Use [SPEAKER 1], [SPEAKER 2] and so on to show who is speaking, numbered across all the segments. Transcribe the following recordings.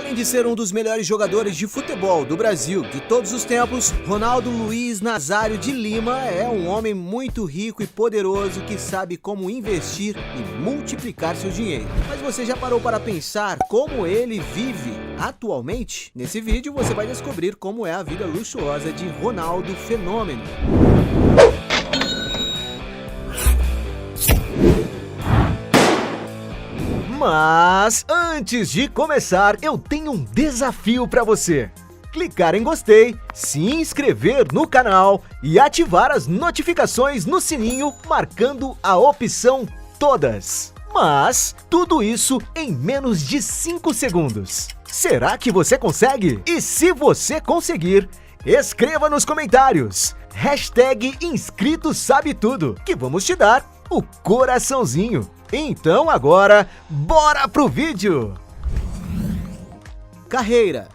[SPEAKER 1] Além de ser um dos melhores jogadores de futebol do Brasil de todos os tempos, Ronaldo Luiz Nazário de Lima é um homem muito rico e poderoso que sabe como investir e multiplicar seu dinheiro. Mas você já parou para pensar como ele vive atualmente? Nesse vídeo você vai descobrir como é a vida luxuosa de Ronaldo Fenômeno. Mas antes de começar, eu tenho um desafio para você. Clicar em gostei, se inscrever no canal e ativar as notificações no sininho, marcando a opção todas. Mas tudo isso em menos de 5 segundos. Será que você consegue? E se você conseguir, escreva nos comentários #InscritoSabeTudo, que vamos te dar o coraçãozinho. Então agora, bora pro vídeo! Carreira.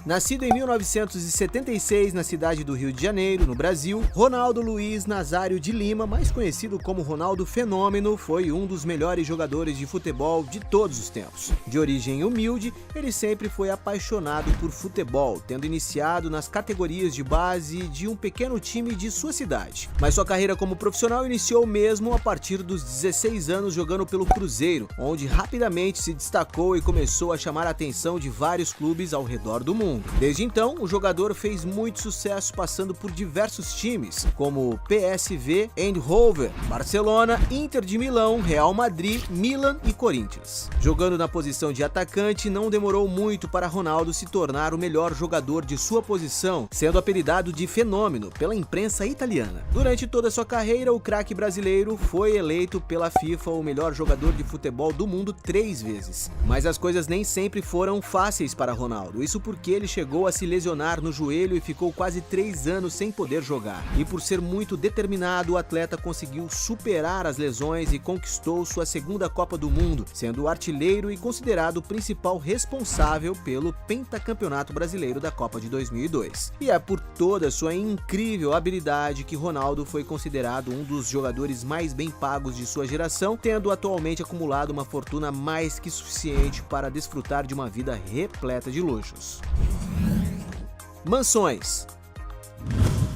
[SPEAKER 1] Nascido em 1976 na cidade do Rio de Janeiro, no Brasil, Ronaldo Luiz Nazário de Lima, mais conhecido como Ronaldo Fenômeno, foi um dos melhores jogadores de futebol de todos os tempos. De origem humilde, ele sempre foi apaixonado por futebol, tendo iniciado nas categorias de base de um pequeno time de sua cidade. Mas sua carreira como profissional iniciou mesmo a partir dos 16 anos jogando pelo Cruzeiro, onde rapidamente se destacou e começou a chamar a atenção de vários clubes ao redor do mundo. Desde então, o jogador fez muito sucesso passando por diversos times, como PSV Eindhoven, Barcelona, Inter de Milão, Real Madrid, Milan e Corinthians. Jogando na posição de atacante, não demorou muito para Ronaldo se tornar o melhor jogador de sua posição, sendo apelidado de Fenômeno pela imprensa italiana. Durante toda sua carreira, o craque brasileiro foi eleito pela FIFA o melhor jogador de futebol do mundo 3 vezes. Mas as coisas nem sempre foram fáceis para Ronaldo, isso porque ele chegou a se lesionar no joelho e ficou quase 3 anos sem poder jogar. E por ser muito determinado, o atleta conseguiu superar as lesões e conquistou sua segunda Copa do Mundo, sendo o artilheiro e considerado o principal responsável pelo pentacampeonato brasileiro da Copa de 2002. E é por toda sua incrível habilidade que Ronaldo foi considerado um dos jogadores mais bem pagos de sua geração, tendo atualmente acumulado uma fortuna mais que suficiente para desfrutar de uma vida repleta de luxos. Mansões.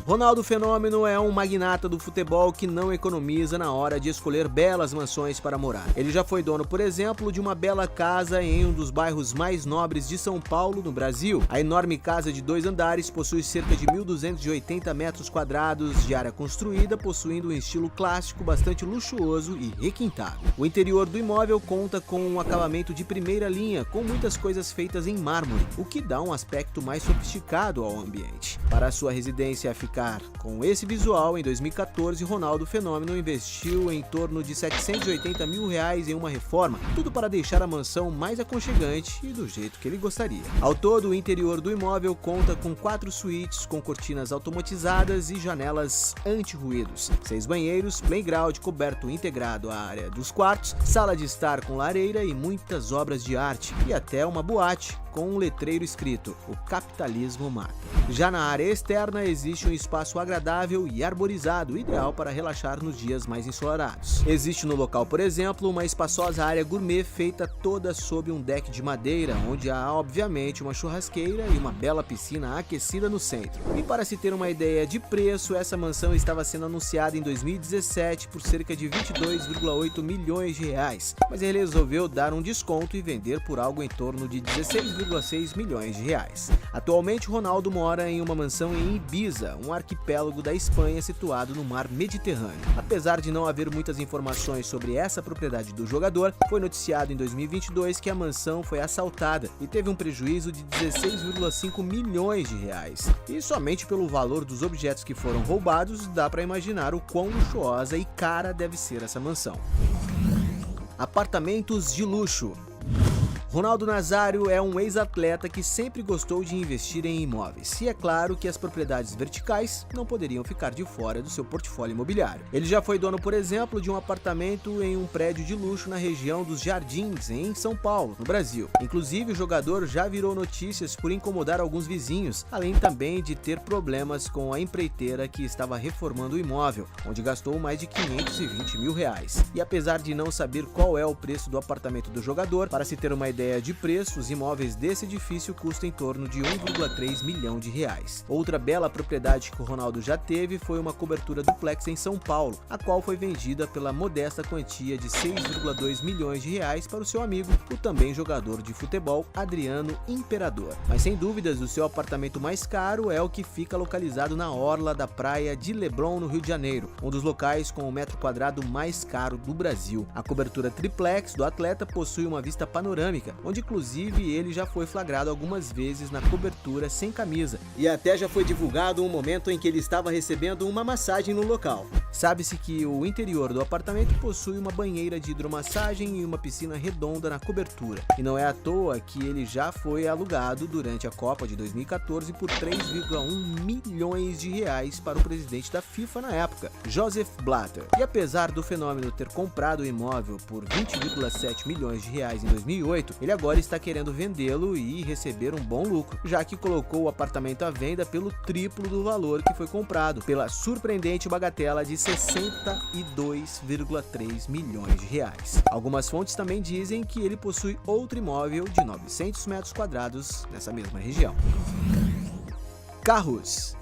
[SPEAKER 1] Ronaldo Fenômeno é um magnata do futebol que não economiza na hora de escolher belas mansões para morar. Ele já foi dono, por exemplo, de uma bela casa em um dos bairros mais nobres de São Paulo, no Brasil. A enorme casa de 2 andares possui cerca de 1.280 metros quadrados de área construída, possuindo um estilo clássico bastante luxuoso e requintado. O interior do imóvel conta com um acabamento de primeira linha, com muitas coisas feitas em mármore, o que dá um aspecto mais sofisticado ao ambiente. Para a sua residência ficar com esse visual, em 2014, Ronaldo Fenômeno investiu em torno de R$780 mil em uma reforma, tudo para deixar a mansão mais aconchegante e do jeito que ele gostaria. Ao todo, o interior do imóvel conta com 4 suítes com cortinas automatizadas e janelas anti-ruídos, 6 banheiros, playground coberto integrado à área dos quartos, sala de estar com lareira e muitas obras de arte, e até uma boate com um letreiro escrito: "O capitalismo mata". Já na área externa existe um espaço agradável e arborizado, ideal para relaxar nos dias mais ensolarados. Existe no local, por exemplo, uma espaçosa área gourmet feita toda sob um deck de madeira, onde há obviamente uma churrasqueira e uma bela piscina aquecida no centro. E para se ter uma ideia de preço, essa mansão estava sendo anunciada em 2017 por cerca de R$22,8 milhões, mas ele resolveu dar um desconto e vender por algo em torno de R$16,6 milhões. Atualmente, Ronaldo mora em uma mansão em Ibiza, um arquipélago da Espanha situado no mar Mediterrâneo. Apesar de não haver muitas informações sobre essa propriedade do jogador, foi noticiado em 2022 que a mansão foi assaltada e teve um prejuízo de R$16,5 milhões. E somente pelo valor dos objetos que foram roubados, dá para imaginar o quão luxuosa e cara deve ser essa mansão. Apartamentos de luxo. Ronaldo Nazário é um ex-atleta que sempre gostou de investir em imóveis, e é claro que as propriedades verticais não poderiam ficar de fora do seu portfólio imobiliário. Ele já foi dono, por exemplo, de um apartamento em um prédio de luxo na região dos Jardins, em São Paulo, no Brasil. Inclusive, o jogador já virou notícias por incomodar alguns vizinhos, além também de ter problemas com a empreiteira que estava reformando o imóvel, onde gastou mais de R$520 mil. E apesar de não saber qual é o preço do apartamento do jogador, para se ter uma ideia ideia de preço, os imóveis desse edifício custam em torno de 1,3 milhão de reais. Outra bela propriedade que o Ronaldo já teve foi uma cobertura duplex em São Paulo, a qual foi vendida pela modesta quantia de 6,2 milhões de reais para o seu amigo, o também jogador de futebol Adriano Imperador. Mas sem dúvidas, o seu apartamento mais caro é o que fica localizado na orla da praia de Leblon, no Rio de Janeiro, um dos locais com o metro quadrado mais caro do Brasil. A cobertura triplex do atleta possui uma vista panorâmica, onde inclusive ele já foi flagrado algumas vezes na cobertura sem camisa, e até já foi divulgado um momento em que ele estava recebendo uma massagem no local. Sabe-se que o interior do apartamento possui uma banheira de hidromassagem e uma piscina redonda na cobertura, e não é à toa que ele já foi alugado durante a Copa de 2014 por 3,1 milhões de reais para o presidente da FIFA na época, Joseph Blatter. E apesar do fenômeno ter comprado o imóvel por 20,7 milhões de reais em 2008, ele agora está querendo vendê-lo e receber um bom lucro, já que colocou o apartamento à venda pelo triplo do valor que foi comprado, pela surpreendente bagatela de 62,3 milhões de reais. Algumas fontes também dizem que ele possui outro imóvel de 900 metros quadrados nessa mesma região. Carros.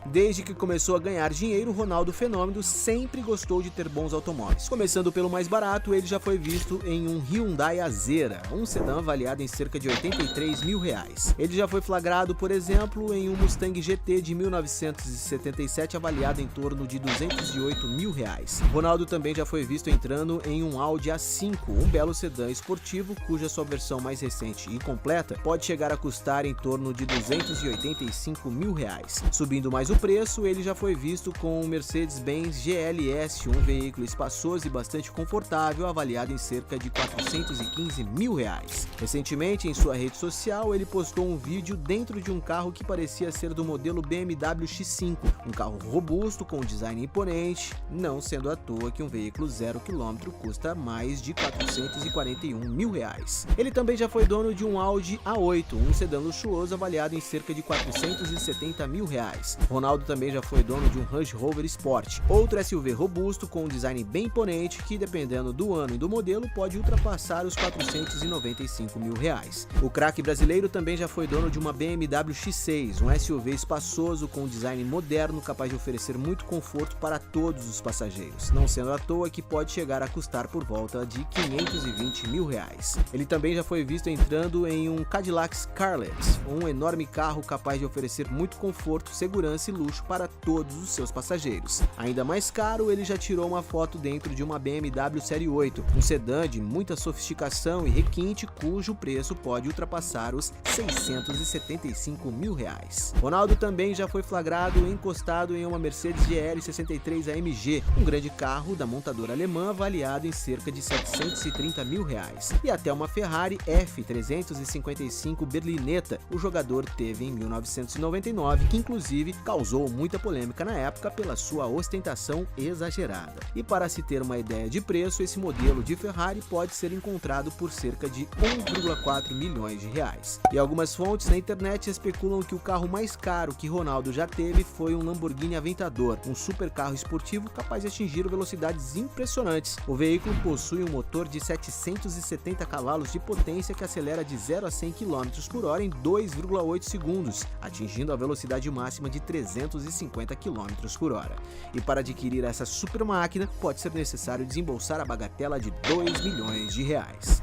[SPEAKER 1] Desde que começou a ganhar dinheiro, Ronaldo Fenômeno sempre gostou de ter bons automóveis. Começando pelo mais barato, ele já foi visto em um Hyundai Azera, um sedã avaliado em cerca de 83 mil reais. Ele já foi flagrado, por exemplo, em um Mustang GT de 1977 avaliado em torno de 208 mil reais. Ronaldo também já foi visto entrando em um Audi A5, um belo sedã esportivo cuja sua versão mais recente e completa pode chegar a custar em torno de 285 mil reais. Subindo mais o preço, ele já foi visto com o Mercedes-Benz GLS, um veículo espaçoso e bastante confortável, avaliado em cerca de 415 mil reais. Recentemente, em sua rede social, ele postou um vídeo dentro de um carro que parecia ser do modelo BMW X5, um carro robusto com um design imponente, não sendo à toa que um veículo 0 km custa mais de 441 mil reais. Ele também já foi dono de um Audi A8, um sedã luxuoso avaliado em cerca de 470 mil reais. Ronaldo também já foi dono de um Range Rover Sport, outro SUV robusto com um design bem imponente que, dependendo do ano e do modelo, pode ultrapassar os 495 mil reais. O craque brasileiro também já foi dono de uma BMW X6, um SUV espaçoso com um design moderno capaz de oferecer muito conforto para todos os passageiros, não sendo à toa que pode chegar a custar por volta de 520 mil reais. Ele também já foi visto entrando em um Cadillac Scarlet, um enorme carro capaz de oferecer muito conforto, segurança e luxo para todos os seus passageiros. Ainda mais caro, ele já tirou uma foto dentro de uma BMW Série 8, um sedã de muita sofisticação e requinte cujo preço pode ultrapassar os 675 mil reais. Ronaldo também já foi flagrado encostado em uma Mercedes GL 63 AMG, um grande carro da montadora alemã avaliado em cerca de 730 mil reais, e até uma Ferrari F355 Berlinetta o jogador teve em 1999, que inclusive causou muita polêmica na época pela sua ostentação exagerada. E para se ter uma ideia de preço, esse modelo de Ferrari pode ser encontrado por cerca de 1,4 milhões de reais. E algumas fontes na internet especulam que o carro mais caro que Ronaldo já teve foi um Lamborghini Aventador, um super carro esportivo capaz de atingir velocidades impressionantes. O veículo possui um motor de 770 cavalos de potência que acelera de 0 a 100 km por hora em 2,8 segundos, atingindo a velocidade máxima de 350 km por hora. E para adquirir essa super máquina, pode ser necessário desembolsar a bagatela de 2 milhões de reais.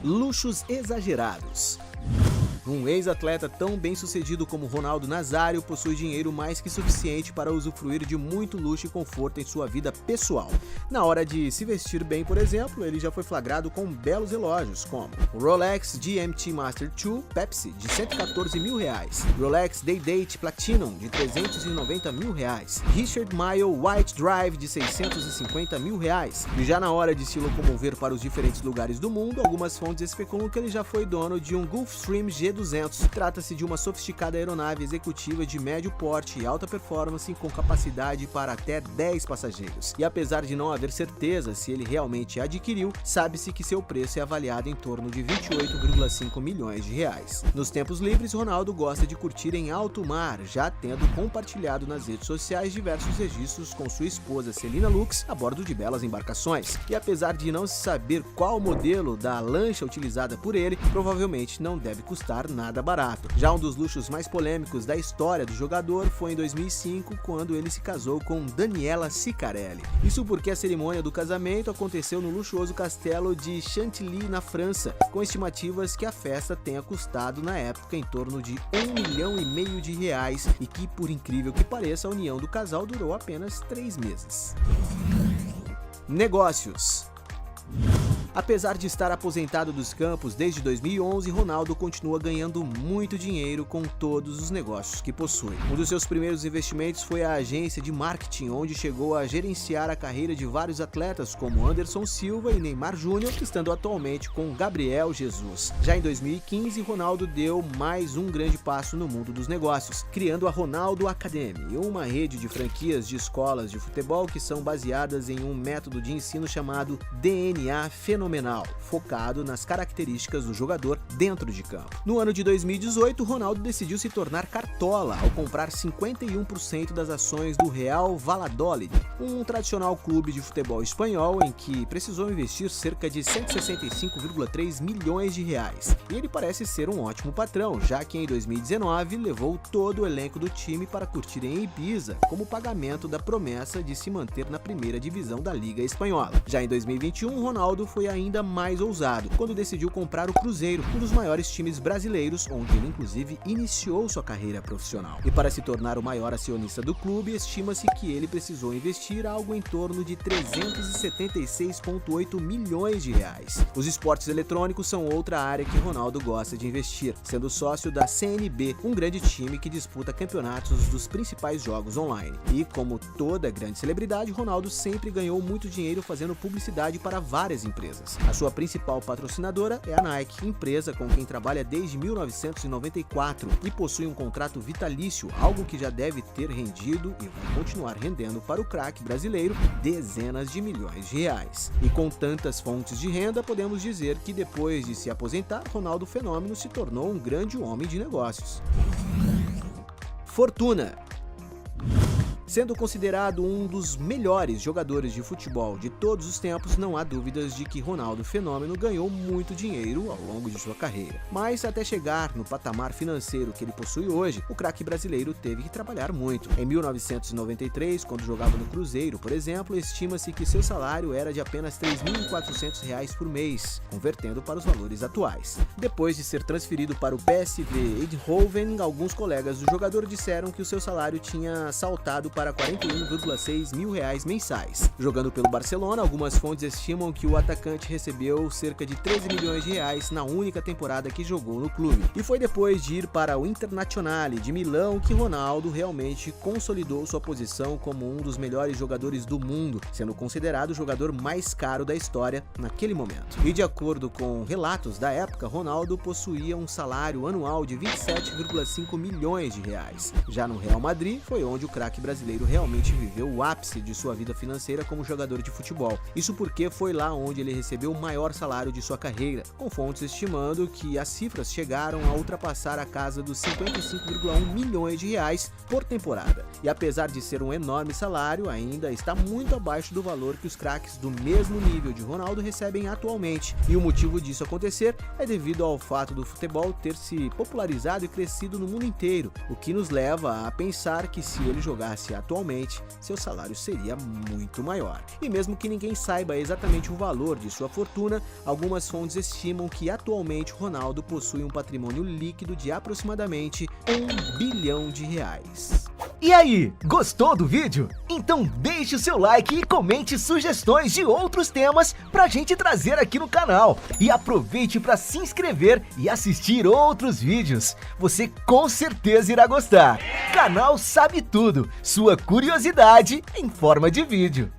[SPEAKER 1] Luxos exagerados. Um ex-atleta tão bem sucedido como Ronaldo Nazário possui dinheiro mais que suficiente para usufruir de muito luxo e conforto em sua vida pessoal. Na hora de se vestir bem, por exemplo, ele já foi flagrado com belos relógios, como o Rolex GMT Master 2 Pepsi, de 114 mil reais, Rolex Day-Date Platinum, de 390 mil reais, Richard Mille White Drive, de 650 mil reais. E já na hora de se locomover para os diferentes lugares do mundo, algumas fontes especulam que ele já foi dono de um Gulfstream G C-200. Trata-se de uma sofisticada aeronave executiva de médio porte e alta performance com capacidade para até 10 passageiros. E apesar de não haver certeza se ele realmente adquiriu, sabe-se que seu preço é avaliado em torno de 28,5 milhões de reais. Nos tempos livres, Ronaldo gosta de curtir em alto mar, já tendo compartilhado nas redes sociais diversos registros com sua esposa Celina Lux a bordo de belas embarcações. E apesar de não se saber qual o modelo da lancha utilizada por ele, provavelmente não deve custar nada barato. Já um dos luxos mais polêmicos da história do jogador foi em 2005, quando ele se casou com Daniela Ciccarelli. Isso porque a cerimônia do casamento aconteceu no luxuoso castelo de Chantilly, na França, com estimativas que a festa tenha custado na época em torno de R$1,5 milhão e que, por incrível que pareça, a união do casal durou apenas 3 meses. Negócios. Apesar de estar aposentado dos campos desde 2011, Ronaldo continua ganhando muito dinheiro com todos os negócios que possui. Um dos seus primeiros investimentos foi a agência de marketing, onde chegou a gerenciar a carreira de vários atletas como Anderson Silva e Neymar Júnior, estando atualmente com Gabriel Jesus. Já em 2015, Ronaldo deu mais um grande passo no mundo dos negócios, criando a Ronaldo Academy, uma rede de franquias de escolas de futebol que são baseadas em um método de ensino chamado DNA Fenomenal, focado nas características do jogador dentro de campo. No ano de 2018, Ronaldo decidiu se tornar cartola ao comprar 51% das ações do Real Valladolid, um tradicional clube de futebol espanhol em que precisou investir cerca de 165,3 milhões de reais. E ele parece ser um ótimo patrão, já que em 2019 levou todo o elenco do time para curtir em Ibiza, como pagamento da promessa de se manter na primeira divisão da Liga Espanhola. Já em 2021, Ronaldo foi ainda mais ousado, quando decidiu comprar o Cruzeiro, um dos maiores times brasileiros, onde ele inclusive iniciou sua carreira profissional. E para se tornar o maior acionista do clube, estima-se que ele precisou investir algo em torno de 376,8 milhões de reais. Os esportes eletrônicos são outra área que Ronaldo gosta de investir, sendo sócio da CNB, um grande time que disputa campeonatos dos principais jogos online. E como toda grande celebridade, Ronaldo sempre ganhou muito dinheiro fazendo publicidade para várias empresas. A sua principal patrocinadora é a Nike, empresa com quem trabalha desde 1994 e possui um contrato vitalício, algo que já deve ter rendido e vai continuar rendendo para o craque brasileiro dezenas de milhões de reais. E com tantas fontes de renda, podemos dizer que depois de se aposentar, Ronaldo Fenômeno se tornou um grande homem de negócios. Fortuna. Sendo considerado um dos melhores jogadores de futebol de todos os tempos, não há dúvidas de que Ronaldo Fenômeno ganhou muito dinheiro ao longo de sua carreira. Mas até chegar no patamar financeiro que ele possui hoje, o craque brasileiro teve que trabalhar muito. Em 1993, quando jogava no Cruzeiro, por exemplo, estima-se que seu salário era de apenas R$ 3.400 por mês, convertendo para os valores atuais. Depois de ser transferido para o PSV Eindhoven, alguns colegas do jogador disseram que o seu salário tinha saltado para 41,6 mil reais mensais. Jogando pelo Barcelona, algumas fontes estimam que o atacante recebeu cerca de 13 milhões de reais na única temporada que jogou no clube. E foi depois de ir para o Internazionale de Milão que Ronaldo realmente consolidou sua posição como um dos melhores jogadores do mundo, sendo considerado o jogador mais caro da história naquele momento. E de acordo com relatos da época, Ronaldo possuía um salário anual de 27,5 milhões de reais. Já no Real Madrid, foi onde o craque brasileiro realmente viveu o ápice de sua vida financeira como jogador de futebol. Isso porque foi lá onde ele recebeu o maior salário de sua carreira, com fontes estimando que as cifras chegaram a ultrapassar a casa dos 55,1 milhões de reais por temporada. E apesar de ser um enorme salário, ainda está muito abaixo do valor que os craques do mesmo nível de Ronaldo recebem atualmente. E o motivo disso acontecer é devido ao fato do futebol ter se popularizado e crescido no mundo inteiro, o que nos leva a pensar que se ele jogasse atualmente, seu salário seria muito maior. E mesmo que ninguém saiba exatamente o valor de sua fortuna, algumas fontes estimam que atualmente Ronaldo possui um patrimônio líquido de aproximadamente R$1 bilhão.
[SPEAKER 2] E aí, gostou do vídeo? Então deixe o seu like e comente sugestões de outros temas pra gente trazer aqui no canal. E aproveite para se inscrever e assistir outros vídeos. Você com certeza irá gostar. Canal Sabe Tudo, sua curiosidade em forma de vídeo.